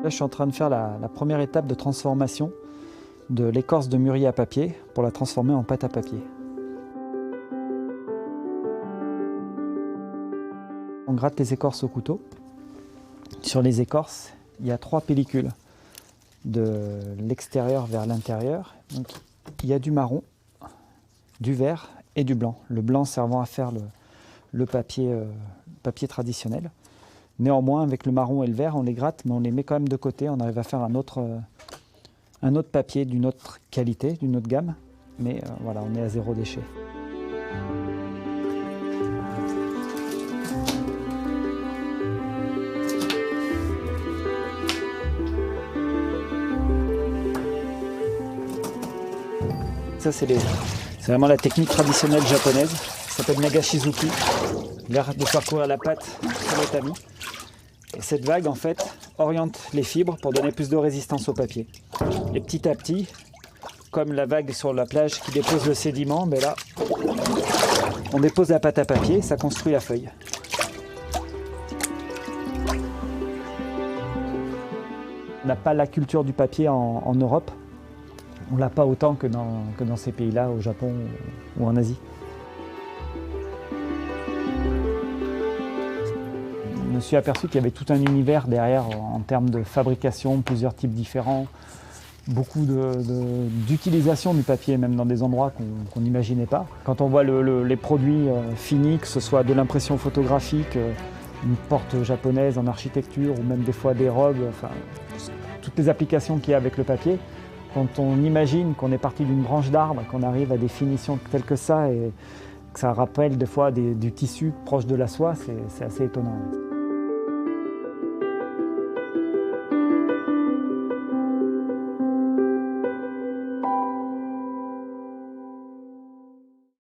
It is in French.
Là, je suis en train de faire la première étape de transformation de l'écorce de mûrier à papier pour la transformer en pâte à papier. On gratte les écorces au couteau. Sur les écorces, il y a 3 pellicules de l'extérieur vers l'intérieur. Donc, il y a du marron, du vert et du blanc. Le blanc servant à faire le papier traditionnel. Néanmoins, avec le marron et le vert, on les gratte, mais on les met quand même de côté. On arrive à faire un autre papier d'une autre qualité, d'une autre gamme. Mais voilà, on est à 0 déchet. Ça, c'est vraiment la technique traditionnelle japonaise. Ça s'appelle Nagashizuki. L'air de faire courir la pâte sur le tamis. Et cette vague, en fait, oriente les fibres pour donner plus de résistance au papier. Et petit à petit, comme la vague sur la plage qui dépose le sédiment, ben là, on dépose la pâte à papier, ça construit la feuille. On n'a pas la culture du papier en Europe. On ne l'a pas autant que dans ces pays-là, au Japon ou en Asie. Je me suis aperçu qu'il y avait tout un univers derrière en termes de fabrication, plusieurs types différents, beaucoup d'utilisation du papier, même dans des endroits qu'on n'imaginait pas. Quand on voit les produits finis, que ce soit de l'impression photographique, une porte japonaise en architecture ou même des fois des robes, enfin, toutes les applications qu'il y a avec le papier, quand on imagine qu'on est parti d'une branche d'arbre, qu'on arrive à des finitions telles que ça et que ça rappelle des fois du tissu proche de la soie, c'est assez étonnant.